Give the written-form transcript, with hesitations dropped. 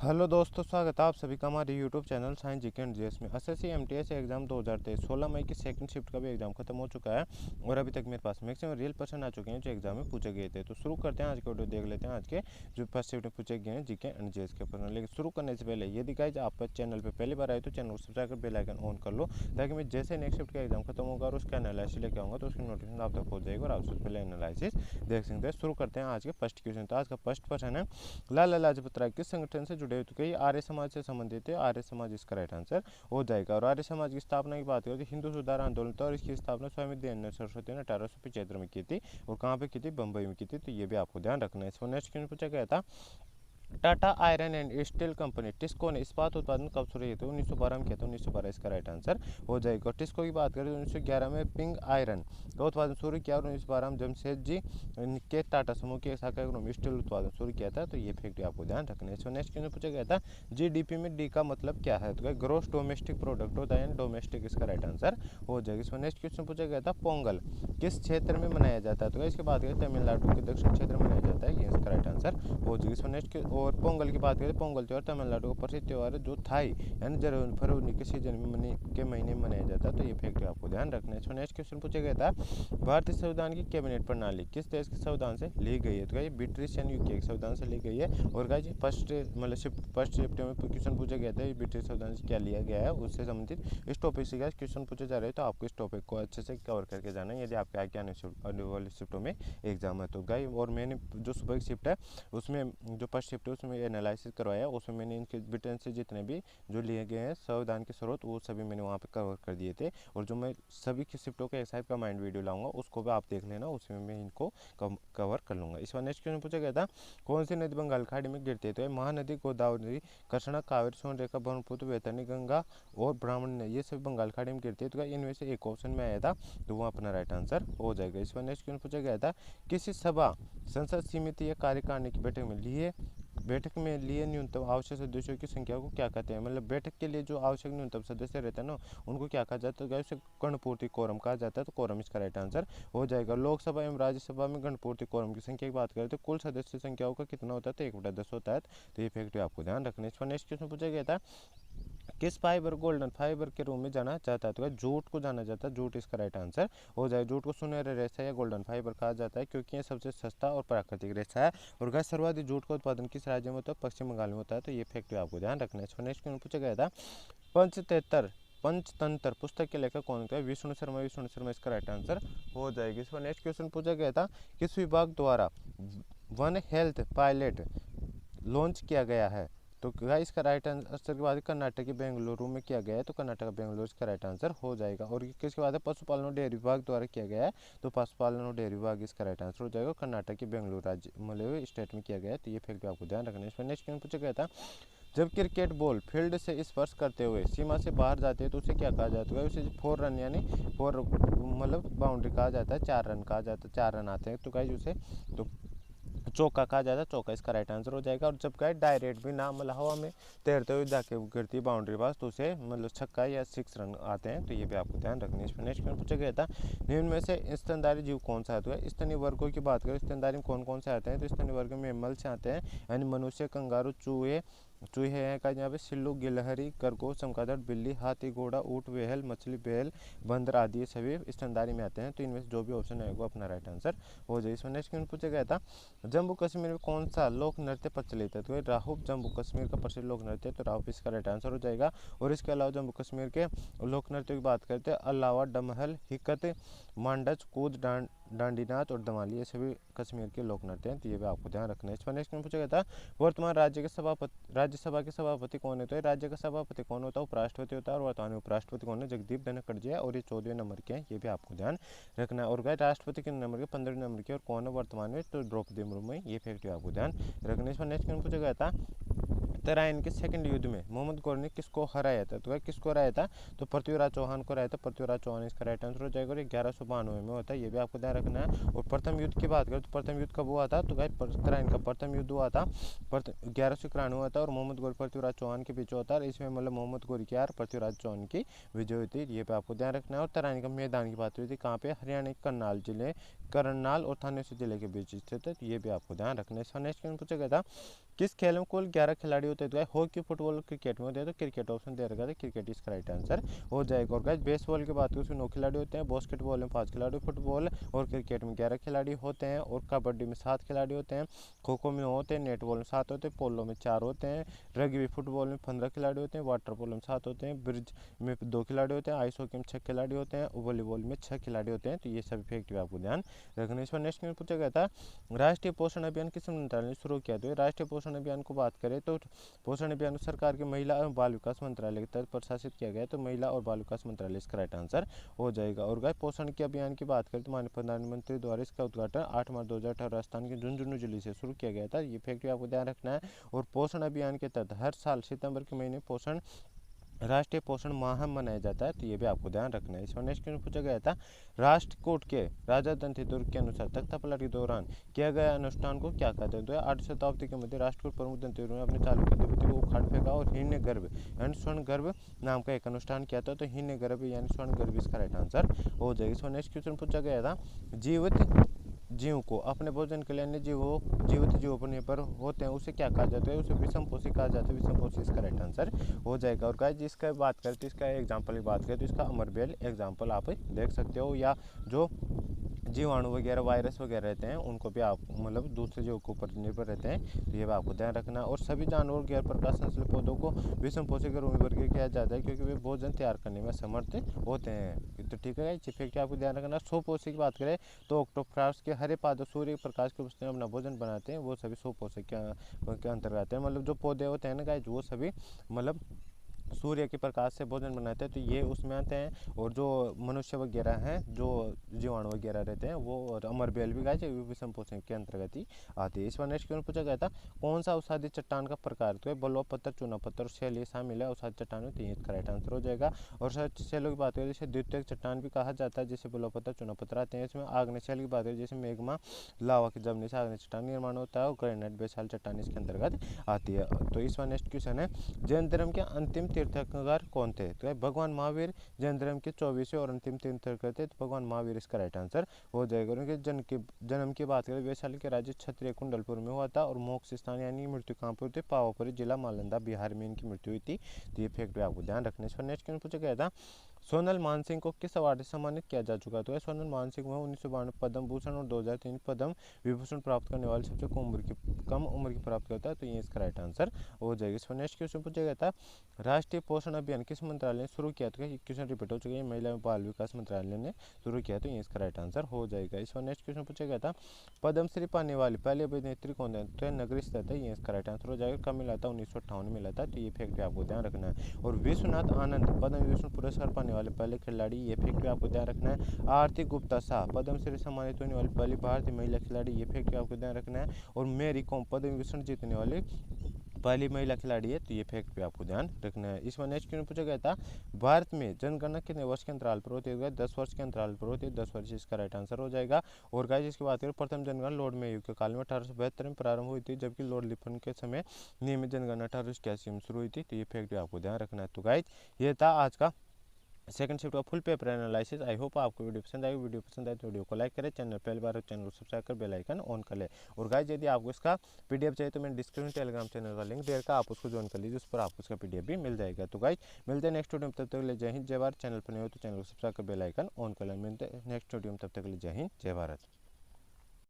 Hello दोस्तों, स्वागत है आप सभी का हमारे YouTube channel science GK and GS में। एसएससी एमटीएस एग्जाम 2023 16 मई की सेकंड शिफ्ट का भी एग्जाम खत्म हो चुका है और अभी तक मेरे पास मैक्सिमम रियल पर्सन आ चुके हैं जो एग्जाम में पूछे गए थे। तो शुरू करते हैं आज के वीडियो, देख लेते हैं आज के जो फर्स्ट शिफ्ट में पूछे गए हैं जीके एंड जीएस के ऊपर। लेकिन शुरू करने से पहले यदि गाइस आप चैनल पर पहली बार आए तो चैनल को सब्सक्राइब कर बेल आइकन ऑन कर लो, ताकि मैं जैसे नेक्स्ट शिफ्ट का एग्जाम खत्म होगा और उसका एनालिसिस लेके आऊँगा तो उसकी नोटिफिकेशन आप तक पहुँच जाएगी और आप सबसे पहले एनालिसिस देख सकते हैं। शुरू करते हैं आज के फर्स्ट क्वेश्चन। तो आज का फर्स्ट क्वेश्चन है, लाला लाजपत राय किस संगठन से जुड़े हुए थे? आर्य समाज से संबंधित है। आर्य समाज इसका राइट आंसर हो जाएगा। और आर्य समाज की स्थापना की बात करें तो हिंदू सुधार आंदोलन था और इसकी स्थापना स्वामी दयानंद सरस्वती ने 1875 में की थी। और कहाँ पे की थी? बम्बई में की थी। तो ये भी आपको ध्यान रखना है। इसको नेक्स्ट क्वेश्चन पूछा गया था, Tata iron and steel company TISCO ने इस्पात उत्पादन कब शुरू किया था? 1912 में किया था। 1912 इसका राइट आंसर हो जाएगा। टिस्को की बात करें तो 1911 में पिंग आयरन का उत्पादन शुरू किया और 1912 में जमशेद जी के टाटा समूह के शाखा में स्टील उत्पादन शुरू किया था। तो ये फैक्ट आपको ध्यान रखना है। इसको नेक्स्ट क्वेश्चन पूछा गया था, जीडीपी में डी का मतलब क्या है? तो ग्रोस डोमेस्टिक प्रोडक्ट होता है, डोमेस्टिक इसका राइट आंसर हो जाएगा। इसको नेक्स्ट क्वेश्चन पूछा गया था, पोंगल किस क्षेत्र में मनाया जाता है? तो इसके बाद तमिलनाडु के दक्षिण क्षेत्र में मनाया जाता है। ये इसका राइट आंसर हो जाएगा। इसको नेक्स्ट और पोंगल की बात करें, पोंगल त्यौहार तमिलनाडु का प्रसिद्ध त्यौहार है जो थाई यानी फरवरी के सीजन में महीने में मनाया जाता है। तो ये फैक्ट आपको ध्यान रखना है। इसको नेक्स्ट क्वेश्चन पूछा गया था, भारतीय संविधान की कैबिनेट प्रणाली किस देश के संविधान से ली गई है? तो ये ब्रिटिश यानी यूके के संविधान से ली गई है। और गाइस फर्स्ट शिफ्ट में क्वेश्चन पूछा गया था ब्रिटिश संविधान से क्या लिया गया है, उससे संबंधित इस टॉपिक से क्वेश्चन पूछे जा रहे हैं। तो आपको इस टॉपिक को अच्छे से कवर करके जाना है यदि आपके आगे आने वाली शिफ्टों में एग्जाम है। तो गाइस और मैंने जो सुबह की शिफ्ट है उसमें जो फर्स्ट शिफ्ट है उसमें एनालिसिस करवाया, उसमें मैंने इनके ब्रिटेन से जितने भी जो लिए गए हैं संविधान के स्रोत वो सभी मैंने वहाँ पे कवर कर दिए थे। और जो मैं सभी की शिफ्टों के एक साथ कमांड वीडियो लाऊंगा उसको भी आप देख लेना, उसमें मैं इनको कवर कर लूँगा। इस बार नेक्स्ट क्वेश्चन पूछा गया था, कौन सी नदी बंगाल खाड़ी में गिरती है? तो महानदी, गोदावरी, कृष्णा, कावेरी, सोनरेखा, ब्रह्मपुत्र, बैतरणी, गंगा और ब्राह्मणी, ये सभी बंगाल खाड़ी में गिरती है। तो इनमें से एक ऑप्शन में आया था तो वो अपना राइट आंसर हो जाएगा। इस बार नेक्स्ट क्वेश्चन पूछा गया था, किसी सभा संसद समिति या कार्यकारिणी की बैठक में लिए न्यूनतम आवश्यक सदस्यों की संख्या को क्या कहते हैं? मतलब बैठक के लिए जो आवश्यक न्यूनतम सदस्य रहते हैं ना उनको क्या कहा जाता है? उसे गणपूर्ति कोरम कहा जाता है। तो कोरम इसका राइट आंसर हो जाएगा। लोकसभा एवं राज्यसभा में गणपूर्ति कोरम की संख्या की बात करें तो कुल सदस्य संख्याओं का कितना होता है? तो 1/10 होता है। तो ये फैक्ट आपको ध्यान रखना है। इस पर नेक्स्ट क्वेश्चन पूछा गया था, किस फाइबर गोल्डन फाइबर के रूप में जाना जाता है? तो जूट को जाना जाता है। जूट इसका राइट आंसर हो जाए। जूट को सुनहरे रेशा या गोल्डन फाइबर कहा जाता है क्योंकि यह सबसे सस्ता और प्राकृतिक रेशा है। और गाइस सर्वाधिक जूट का उत्पादन किस राज्य में होता है? पश्चिम बंगाल में होता है। तो ये फैक्ट आपको ध्यान रखना है। नेक्स्ट क्वेश्चन पूछा गया था, पंचतंत्र पुस्तक के लेखक कौन थे? विष्णु शर्मा। विष्णु शर्मा इसका राइट आंसर हो जाएगी। इस पर नेक्स्ट क्वेश्चन पूछा गया था, किस विभाग द्वारा वन हेल्थ पायलट लॉन्च किया गया है? तो गाइस इसका राइट आंसर के बाद कर्नाटक के बेंगलुरु में किया गया है। तो कर्नाटक बेंगलुरु इसका राइट आंसर हो जाएगा। और किसके बाद है? पशुपालन और डेयरी विभाग द्वारा किया गया है। तो पशुपालन और डेयरी विभाग इसका राइट आंसर हो जाएगा। कर्नाटक के बेंगलुरु राज्य मतलब स्टेट में किया गया है। तो ये फैक्ट आपको ध्यान रखना है। इसमें नेक्स्ट क्वेश्चन पूछा गया था, जब क्रिकेट बॉल फील्ड से स्पर्श करते हुए सीमा से बाहर जाते हैं तो उसे क्या कहा जाता है? उसे 4 रन यानी 4 मतलब बाउंड्री कहा जाता है, 4 रन कहा जाता है, 4 रन आते हैं। तो गाइस उसे तो चौका कहा जाता है। चौका इसका राइट आंसर हो जाएगा। और जब गाय डायरेक्ट भी ना मतलब हवा में तैरते हुए जाके गिरती बाउंड्री पास तो उसे मतलब छक्का या 6 रन आते हैं। तो ये भी आपको ध्यान रखना है। इसमें नेक्स्ट क्वेश्चन पूछा गया था, निम्न में से स्तनधारी जीव कौन सा आता है? स्तनीय वर्गों की बात करें स्तनधारी में कौन कौन से आते हैं? तो स्तनीय वर्ग में मैमल से आते हैं यानी मनुष्य, कंगारू, चूहे हैं का यहाँ पे सिल्लू, गिलहरी, खरगोश, चमगादड़, बिल्ली, हाथी, घोड़ा, ऊँट, व्हेल, मछली, बैल, बंदर आदि सभी स्तनधारी में आते हैं। तो इनमें से जो भी ऑप्शन है वो अपना राइट आंसर हो जाए। इसमें नेक्स्ट क्वेश्चन पूछा गया था, जम्मू कश्मीर में कौन सा लोक नृत्य प्रचलित है? तो राहुप जम्मू कश्मीर का प्रसिद्ध लोक नृत्य है। तो राहुप इसका राइट आंसर हो जाएगा। और इसके अलावा जम्मू कश्मीर के लोक नृत्य की बात करते हैं, अलावा, डमहल, हिकत, मांडच, कूद, डांडीनाच और दमाली, ये सभी कश्मीर के लोक नृत्य हैं। तो ये भी आपको ध्यान रखना है। इस पर नेक्स्ट क्वेश्चन पूछा गया था, वर्तमान राज्यसभा के सभापति कौन है? तो राज्य का सभापति कौन होता है? उपराष्ट्रपति होता है। और वर्तमान उपराष्ट्रपति कौन है? जगदीप धनखड़ जी है। और ये 14वें नंबर के हैं। ये भी आपको ध्यान रखना है। और गाइस राष्ट्रपति कितने नंबर के? 15वें नंबर के। और कौन है वर्तमान में? तो द्रौपदी मुर्मू। ये फैक्ट आपको ध्यान रखना है। इस पर नेक्स्ट क्वेश्चन पूछा गया था, तराइन के सेकंड युद्ध में मोहम्मद गौर ने किसको हराया था? तो किसको हराया था? तो पृथ्वीराज चौहान को हराया था। पृथ्वीराज चौहान इसका राइट आंसर हो जाएगा। और 1192 में होता है। ये भी आपको ध्यान रखना है। और प्रथम युद्ध की बात करें तो प्रथम युद्ध कब हुआ था? तो तराइन का प्रथम युद्ध हुआ था 1191 हुआ था। और मोहम्मद गौर पृथ्वीराज चौहान के पीछे होता है। इसमें मतलब मोहम्मद गौर की यार पृथ्वीराज चौहान की विजय हुई थी। ये भी आपको ध्यान रखना है। और तराइन का मैदान की बात हुई थी कहाँ पे? हरियाणा के करनाल और थानेसर जिले के बीच स्थित है। ये भी आपको ध्यान रखना है। इसका नेक्स्ट क्वेश्चन पूछा गया था, किस खेल में कुल 11 खिलाड़ी होते हैं? तो हॉकी, फुटबॉल और क्रिकेट में होते हैं। तो क्रिकेट ऑप्शन दे रखा है, क्रिकेट इसका राइट आंसर हो जाएगा। और गाइस बेसबॉल की बात करें उसमें 9 खिलाड़ी होते हैं, बास्केटबॉल में 5 खिलाड़ी, फुटबॉल और क्रिकेट में 11 खिलाड़ी होते हैं, और कबड्डी में 7 खिलाड़ी होते हैं, खो खो में 9 होते हैं, नेटबॉल में 7 होते हैं, पोलो में 4 होते हैं, रग्बी फुटबॉल में 15 खिलाड़ी होते हैं, वाटर पोलो में 7 होते हैं, ब्रिज में 2 खिलाड़ी होते हैं, आइस हॉकी में 6 खिलाड़ी होते हैं, वॉलीबॉल में 6 खिलाड़ी होते हैं। तो ये सभी फैक्ट भी आपको ध्यान रखना। इस पर नेक्स्ट में पूछा गया था राष्ट्रीय पोषण अभियान किस मंत्रालय ने शुरू किया? तो राष्ट्रीय पोषण अभियान को बात करें तो पोषण अभियान को सरकार के महिला एवं बाल विकास मंत्रालय के तहत प्रशासित किया गया है। तो महिला और बाल विकास मंत्रालय इसका राइट आंसर हो जाएगा। और गाय पोषण के अभियान की बात करें तो माननीय प्रधानमंत्री द्वारा इसका उद्घाटन 8 मार्च 2018 राजस्थान के झुंझुनू जिले से शुरू किया गया था। ये फैक्ट भी आपको ध्यान रखना है। और पोषण अभियान के तहत हर साल सितंबर के महीने पोषण राष्ट्रीय पोषण माह मनाया जाता है। तो ये भी आपको ध्यान रखना है। इस पर नेक्स्ट क्वेश्चन पूछा गया था राष्ट्रकूट के राजा दंती दुर्ग के अनुसार तख्तापलट के दौरान किया गया अनुष्ठान को क्या कहते हैं? तो 8वीं शताब्दी के मध्य राष्ट्रकूट प्रमुख दंती दुर्ग ने अपने चालुक्य अधिपति को उखाड़ फेंका और हिरण्य गर्भ यानी स्वर्ण गर्भ नाम का एक अनुष्ठान किया था। तो हिरण्य गर्भ यानी स्वर्ण गर्भ इसका राइट आंसर हो जाएगा। इस पर नेक्स्ट क्वेश्चन पूछा गया था जीवित जीव को अपने भोजन के लिए अन्य जीवित जीवों पर निर्भर होते हैं उसे क्या कहा जाता है? उसे विषमपोषी कहा जाता है। विषमपोषी इसका राइट आंसर हो जाएगा। और गाइस जिसका बात करें तो इसका एग्जांपल की बात करें तो इसका अमरबेल एग्जांपल आप देख सकते हो, या जो जीवाणु वगैरह वायरस वगैरह रहते हैं उनको भी आप मतलब दूसरे जीवों के ऊपर निर्भर रहते हैं। तो ये भी आपको ध्यान रखना। और सभी जानवर गैर प्रकाश संश्लेषी पौधों को विषमपोषी के रूप में वर्गीकृत किया जाता है क्योंकि वे भोजन तैयार करने में समर्थ होते हैं। तो ठीक है, इस फैक्ट आपको ध्यान रखना। स्वपोषी की बात करें तो ऑक्टोपस के हरे पादप सूर्य प्रकाश के रोशनी में अपना भोजन बनाते हैं, वो सभी स्वपोषक के अंतर्गत आते हैं। मतलब जो पौधे होते हैं ना गाइस वो सभी मतलब सूर्य के प्रकाश से भोजन बनाते हैं, तो ये उसमें आते हैं। और जो मनुष्य वगैरह हैं जो जीवाणु वगैरह रहते हैं वो और अमरबेल भी गाइस विषम पोषण के अंतर्गत ही आती है। इस बार नेक्स्ट क्वेश्चन पूछा गया था कौन सा अवसादी चट्टान का प्रकार? तो बलुआ पत्थर, चूना पत्थर और शैल ये शामिल है अवसादी चट्टान में। तो ये इसका राइट आंसर हो जाएगा। और शैलों की बात करें जैसे द्वितीयक चट्टान भी कहा जाता है, जैसे बलुआ पत्थर, चूना पत्थर आते हैं। इसमें आग्नेय शैल की बात करें जैसे मेग्मा लावा की जमने से आग्नेय चट्टान निर्माण होता है, और ग्रेनाइट बेसाल्ट चट्टान इसके अंतर्गत आती है। तो इस बार नेक्स्ट क्वेश्चन है जैन धर्म के अंतिम तीर्थंकर कौन थे? तो भगवान महावीर जैन धर्म के 24वें और अंतिम तीर्थंकर थे। तो भगवान महावीर इसका राइट आंसर हो जाएगा। उनके जन्म की बात करें वैशाली के राज्य क्षत्रिय कुंडलपुर में हुआ था, और मोक्ष स्थान यानी मृत्यु कहाँ पर हुई थी? पावापुरी जिला नालंदा बिहार में इनकी मृत्यु हुई थी। तो ये फैक्ट भी आपको ध्यान रखने। इस पर नेक्स्ट क्वेश्चन पूछा गया था सोनल मानसिंह को किस अवार्ड से सम्मानित किया जा चुका? तो सोनल मानसिंह को 1992 पद्म भूषण और 2003 पद्म विभूषण प्राप्त करने वाले सबसे कम उम्र की प्राप्त करता है। तो ये इसका राइट आंसर हो जाएगा। इस पर नेक्स्ट क्वेश्चन पूछा गया था राष्ट्रीय पोषण अभियान किस मंत्रालय ने शुरू किया? तो क्वेश्चन रिपीट हो चुका है, महिला एवं बाल विकास मंत्रालय ने शुरू किया। तो ये इसका राइट आंसर हो जाएगा। इस पर नेक्स्ट क्वेश्चन पूछा गया था पद्मश्री पाने वाली पहली अभिनेत्री कौन है? तो नगरी स्थित है। ये इसका राइट आंसर हो जाएगा। कब मिला था? 1958 में मिला था। तो ये फैक्ट भी आपको ध्यान रखना है। और विश्वनाथ आनंद पद्म विभूषण पुरस्कार पाने वाले पहले खिलाड़ी, ये फैक्ट भी आपको ध्यान रखना है। आरती गुप्ता शाह पद्मश्री सम्मानित होने वाली पहली भारतीय महिला खिलाड़ी, ये फैक्ट भी आपको ध्यान रखना है। और मैरी कॉम पद्म विभूषण जीतने वाली पहली महिला खिलाड़ी है। तो ये फैक्ट भी आपको ध्यान रखना है। इसमें नेक्स्ट क्वेश्चन पूछा गया था भारत में जनगणना कितने वर्ष के अंतराल पर होती है? 10 वर्ष के अंतराल पर होती है। 10 वर्ष इसका राइट आंसर हो जाएगा। और गाइस इसकी बात करें प्रथम जनगणना लॉर्ड मेयो के काल में 1872 में प्रारंभ हुई थी, जबकि लॉर्ड लिपन के समय नियमित जनगणना 1881 में शुरू हुई थी। तो ये फैक्ट भी आपको ध्यान रखना है। तो गाइस ये था आज का सेकंड शिफ्ट का full paper analysis. I hope आपको वीडियो पसंद आई। वीडियो पसंद आए तो वीडियो को लाइक करें, चैनल पहली बार चैनल को सब्सक्राइब कर बेल आइकन ऑन कर ले। और गाइस यदि आपको इसका पीडीएफ चाहिए तो मैंने डिस्क्रिप्शन टेलीग्राम चैनल का लिंक दे रखा, आप उसको ज्वाइन कर लीजिए, उस पर आपको इसका पीडीएफ भी मिल जाएगा। तो गाइस मिलते हैं नेक्स्ट वीडियो में, तब तक के लिए जय हिंद जय भारत। चैनल पर नहीं हो तो चैनल को सब्सक्राइब कर बेल आइकन ऑन कर ले। मिलते हैं नेक्स्ट वीडियो में, तब तक के लिए जय हिंद जय भारत।